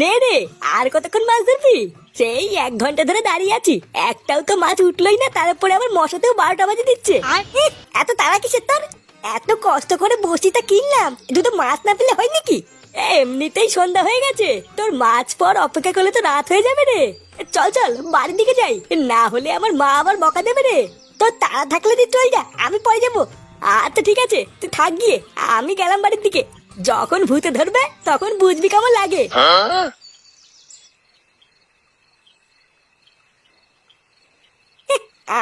নে রে, আর কতক্ষণ মাছ ধরবি? সেই 1 ঘন্টা ধরে দাঁড়িয়ে আছি, একটাও তো মাছ উঠলোই না। তারপরে আবার মশাতেও 12টা বাজে দিচ্ছে। এত তাড়া কিসের তোর? এত কষ্ট করে বসিটা কিনলাম, দুটো মাছ না পেলে হয় নাকি? এমনিতেই সন্ধ্যা হয়ে গেছে, তোর মাছ পর অপেক্ষা করলে তো রাত হয়ে যাবে রে। চল চল বাড়ির দিকে যাই, না হলে আমার মা আবার বকা দেবে রে। তোর তাড়া থাকলে তুই চল যা, আমি পরে যাবো। আচ্ছা ঠিক আছে, তুই থাক গিয়ে, আমি গেলাম বাড়ির দিকে। যখন ভূতে ধরবে তখন বুঝবি কেমন লাগে।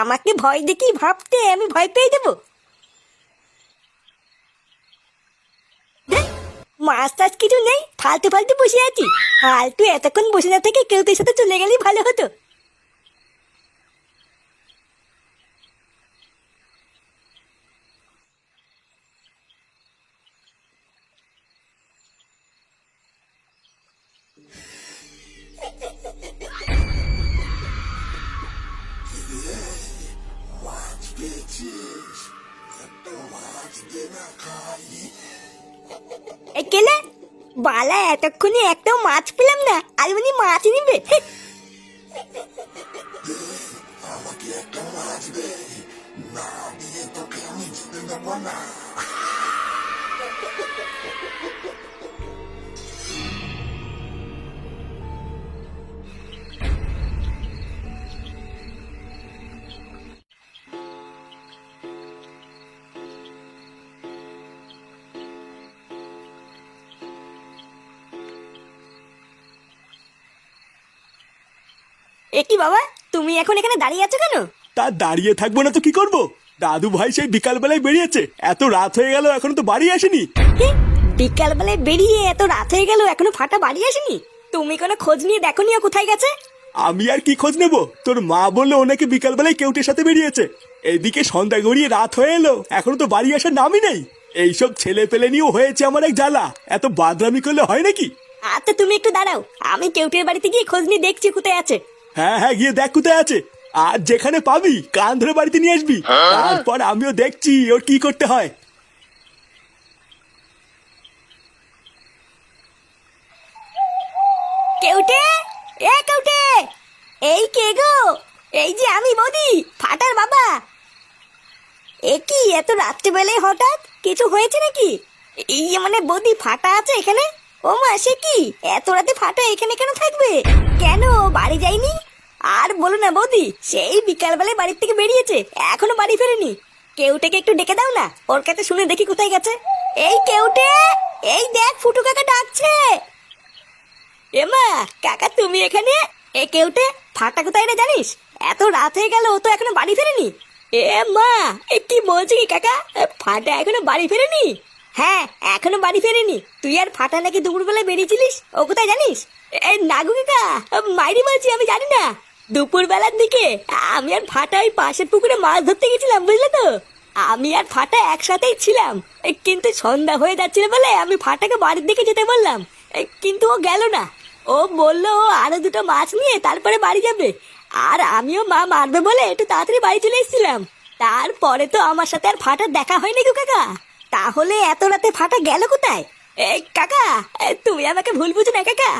আমাকে ভয় দেখি ভাবতে আমি ভয় পেয়ে যাবো? মাছ টাছ কিছু নেই, ফালতু ফালতু বসে আছি। ফালতু এতক্ষণ বসে না থেকে কেউ তোর সাথে চলে গেলেই ভালো হতো। কেলে বালা, এতক্ষণে একটাও মাছ পেলাম না, আর উনি মাছ নিবে? কি বাবা, তুমি এখন এখানে দাঁড়িয়ে আছো কেন? তা দাঁড়িয়ে থাকবো না তো কি করব? দাদু ভাই সেই বিকাল বেলায় বেরিয়েছে, এত রাত হয়ে গেল এখনো তো বাড়ি আসেনি। বিকাল বেলায় বেরিয়ে এত রাত হয়ে গেল এখনো ফাটা বাড়ি আসেনি? তুমি কোনো খোঁজ নিয়ে দেখো নি ও কোথায় গেছে? আমি আর কি খোঁজ নেব? তোর মা বললো ওনাকে বিকাল বেলায় কেউটের সাথে বেরিয়েছে। এইদিকে সন্ধ্যা গড়িয়ে রাত হয়ে এলো, এখনো তো বাড়ি আসার নামই নেই। এইসব ছেলে পেলে নিয়েও হয়েছে আমার এক জ্বালা, এত বাদরামি করলে হয় নাকি? আচ্ছা তুমি একটু দাঁড়াও, আমি কেউটের বাড়িতে গিয়ে খোঁজ নিয়ে দেখছি কোথায় আছে। হ্যাঁ হ্যাঁ, গিয়ে দেখ কোথায় আছে। আর যেখানে পাবি কান ধরে বাড়িতে নিয়ে আসবি, তারপর আমিও দেখছি ওর কি করতে হয়। কেউটে, এ কেউটে, এই কে গো? এই যে আমি বৌদি, ফাটার বাবা। এ কি এত রাত্রিবেলায় হঠাৎ, কিছু হয়েছে নাকি? এই মানে বৌদি ফাটা আছে এখানে? ও মা, সে কি এত রাতে ফাটা এখানে কেন থাকবে? কেন বাড়ি যায়নি? আর বলো না বৌদি, সেই বিকাল বেলায় বাড়ির থেকে বেরিয়েছে, এখনো বাড়ি ফেরেনি। কেউটাকে একটু ডেকে দাও না, ওর কাছে শুনে দেখি কোথায় গেছে। এই কেউটে, এই দেখ ফুটু কাকা ডাকছে। এমা, কাকা তুমি এখানে? এ কেউটে, ফাটা কোথায় রে জানিস? এত রাত হয়ে গেল, ও তো এখনো বাড়ি ফেরেনি। এ মা, এ কি বলছি কি কাকা, ফাটা এখনো বাড়ি ফেরেনি? হ্যাঁ, এখনো বাড়ি ফেরেনি। তুই আর ফাটা নাকি দুপুরবেলায় বেরিয়েছিলিস, ও কোথায় জানিস? এই নাগু কাকা, মাইরি বলছি, আমি জানি না। দুপুর বেলার দিকে আমি আর ফাটা ওই পাশের পুকুরে মাছ ধরতে গেছিলাম, বুঝলে তো। আমি আর ফাটা একসাথেই ছিলাম, কিন্তু সন্ধ্যা হয়ে যাচ্ছিল বলে আমি ফাটাকে বাড়ির দিকে যেতে বললাম, কিন্তু ও গেল না। ও বললো ও আরো দুটো মাছ নিয়ে তারপরে বাড়ি যাবে। আর আমিও মা মারবে বলে একটু তাড়াতাড়ি বাড়ি চলে এসেছিলাম। তারপরে তো আমার সাথে আর ফাটার দেখা হয়নি গো কাকা। তাহলে এত রাতে ফাটা গেল কোথায়? কাকা, তুমি আমাকে ভুল বুঝো না কাকা।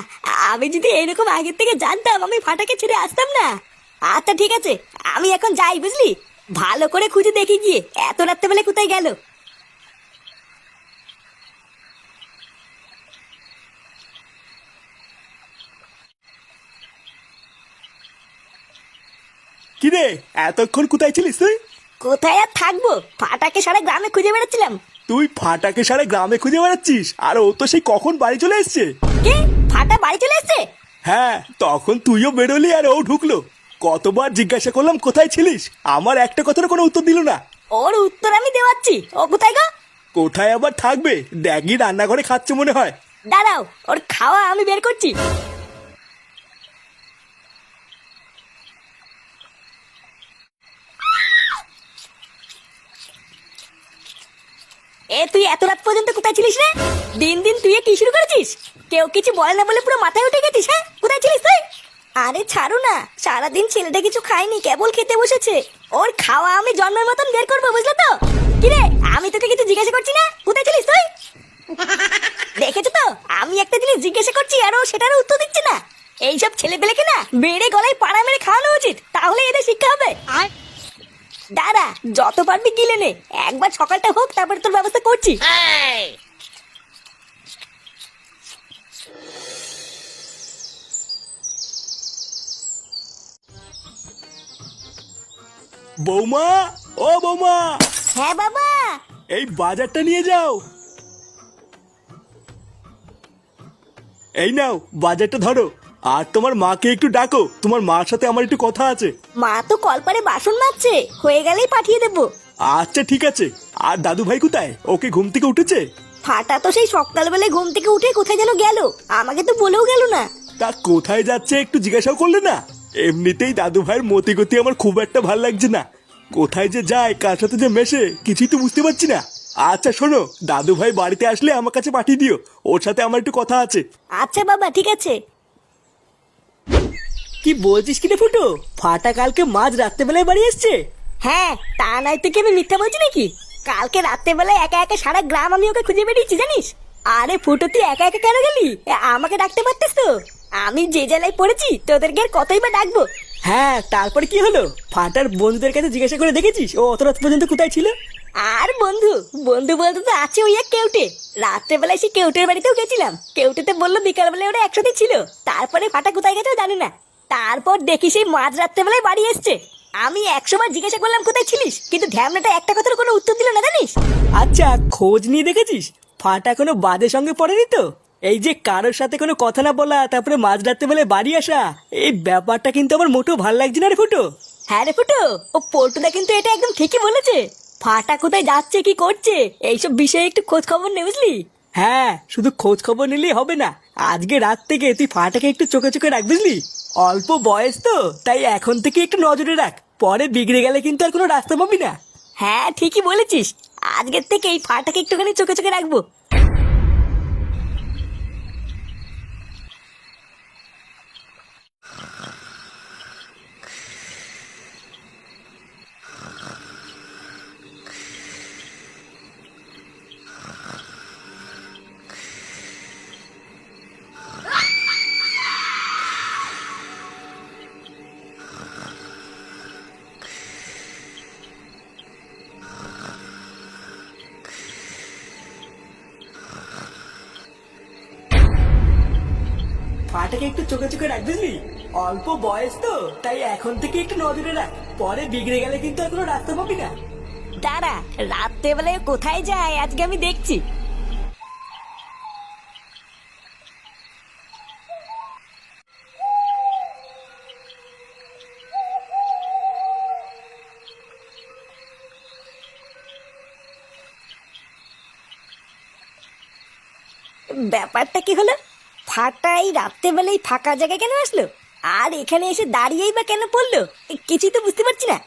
আমি যদি এরকম আগের থেকে জানতাম, আমি ফাটাকে ছেড়ে আসতাম না। আচ্ছা ঠিক আছে, আমি এখন যাই, বুঝলি। ভালো করে খুঁজে দেখি গিয়ে এত রাত্রে বেলা কোথায় গেল। কিরে, এতক্ষণ কোথায় ছিলিস তুই? কোথায় আর থাকবো, ফাটাকে সারা গ্রামে খুঁজে বেড়াচ্ছিলাম। তুই ফাটাকে সারা গ্রামে খুঁজে বেড়াচ্ছিস, আর ও তো সেই কখন বাড়ি চলে এসছে। কি, ফাটা বাড়ি চলে এসছে? হ্যাঁ, তখন তুইও বেরোলি আর ও ঢুকলো। কতবার জিজ্ঞাসা করলাম কোথায় ছিলিস, আমার একটা কথার কোনো উত্তর দিল না। ওর উত্তর আমি দেওয়াচ্ছি, ও কোথায় গো? কোথায় আবার থাকবে, ড্যাগি রান্নাঘরে খাচ্ছে মনে হয়। দাঁড়াও, ওর খাওয়া আমি বের করছি। তুই এত রাত পর্যন্ত কোথায় ছিলিস রে? দিন দিন তুই কি শুরু করেছিস? কেউ কিছু বলে না বলে পুরো মাথায় উঠে গেছিস? হ্যাঁ, কোথায় ছিলিস তুই? আরে ছাড়ো না, সারাদিন ছেলেটা কিছু খায়নি, কেবল খেতে বসেছে। ওর খাওয়া আমি জন্মের মতন বের করবো, বুঝলে তো। কিরে, আমি তোকে কিছু জিজ্ঞাসা করছি না, কোথায় ছিলিস তুই? দেখেছো তো, আমি একটা জিনিস জিজ্ঞাসা করছি আর ও সেটারও উত্তর দিচ্ছে যত পারবি গিলে নে, একবার সকালটা হোক তারপরে তোর ব্যবস্থা করছি। বৌমা, ও বৌমা, হ্যাঁ বাবা। এই বাজারটা নিয়ে যাও। এই নাও বাজারটা ধরো, আর তোমার মাকে একটু ডাকো, তোমার মার সাথে আমার একটু কথা আছে। মা তো কলপারে বাসন মাজছে, হয়ে গেলেই পাঠিয়ে দেবো। আচ্ছা ঠিক আছে। আর দাদু ভাই কোথায়? ওকে ঘুম থেকে উঠেছে? ফাটা তো সেই সকালবেলায় ঘুম থেকে উঠে কোথায় যেন গেল, আমাকে তো বলেও গেল না। তা কোথায় যাচ্ছে একটু জিজ্ঞাসাও করলে না? এমনিতেই দাদু ভাইয়ের মতি গতি আমার খুব একটা ভাল লাগছে না, কোথায় যে যায় কার সাথে যে মেশে কিছুই তো বুঝতে পারছি না। আচ্ছা শোনো, দাদু ভাই বাড়িতে আসলে আমার কাছে পাঠিয়ে দিও, ওর সাথে আমার একটু কথা আছে। আচ্ছা বাবা ঠিক আছে। কি বলছিস কি রে ফুটো? ফাটা কালকে মাঝ রাত্রেবেলায় বাড়ি এসছে? হ্যাঁ, তা নয় তো কি আমি মিথ্যা বলছি নাকি? কালকে রাত্রেবেলায় একা একা সারা গ্রাম আমি ওকে খুঁজে বেরিয়েছি জানিস। আরে ফুটো তুই একা একা কেন গেলি? আমাকে ডাকতে পারতিস তো। আমি যে জেলায় পড়েছি তোদেরকে আর কতই বা ডাকবো। হ্যাঁ, তারপর কি হলো? ফাটার বন্ধুদের কাছে জিজ্ঞাসা করে দেখেছিস ও অত রাত পর্যন্ত কোথায় ছিল? আর বন্ধু বন্ধু বলতে তো আছে ওই এক কেউটে। রাত্রেবেলায় সে কেউটের বাড়িতেও গেছিলাম, কেউটেতে বললো বিকালবেলায় ওরা একসাথে ছিল। তারপরে ফাটা কোথায় গেছে জানি না। তারপর দেখি সেই মাঝ রাত্রেবেলায় বাড়ি এসছে। আমি 100 বার জিজ্ঞাসা করলাম কোথায় ছিলিস, কিন্তু ঢ্যামনাটা একটা কথার কোনো উত্তর দিল না জানিস। আচ্ছা, খোঁজ নিয়ে দেখেছিস ফাটা কোনো বাদের সঙ্গে পড়েনি তো? এই যে কারোর সাথে কোনো কথা না বলা, তারপরে মাঝ রাত্রেবেলায় বাড়ি আসা, এই ব্যাপারটা কিন্তু আমার মোটেও ভালো লাগছে না রে ফুটো। হ্যাঁ রে ফুটো, ও পল্টুদা কিন্তু এটা একদম ঠিকই বলেছে। ফাটা কোথায় যাচ্ছে কি করছে এইসব বিষয়ে একটু খোঁজ খবর নে বুঝলি। হ্যাঁ, শুধু খোঁজ খবর নিলেই হবে না, আজকে রাত থেকে তুই ফাটাকে একটু চোখে চোখে রাখ বুঝলি। অল্প বয়স তো, তাই এখন থেকে একটু নজরে রাখ, পরে বিগড়ে গেলে কিন্তু আর কোনো রাস্তা পাবি না। হ্যাঁ ঠিকই বলেছিস, আজকের থেকে এই ফাটাকে একটুখানি চোখে চোখে রাখবো। ফাটাকে একটু চোখে চোখে রাখ বুঝলি, অল্প বয়স তো, তাই এখন থেকে একটু নজরে রাখ, পরে বিগড়ে গেলে কিন্তু আর কোনো রাস্তা পাবি না। দাঁড়া, রাত্রেবেলায় কোথায় যায় আজকে আমি দেখছি। ব্যাপারটা কি হলো? ফাটাই রাত্রেবেলায় ফাঁকা জায়গায় কেন আসলো, আর এখানে এসে দাঁড়িয়েই বা কেন পড়লো? কিছুই তো বুঝতে পারছি না।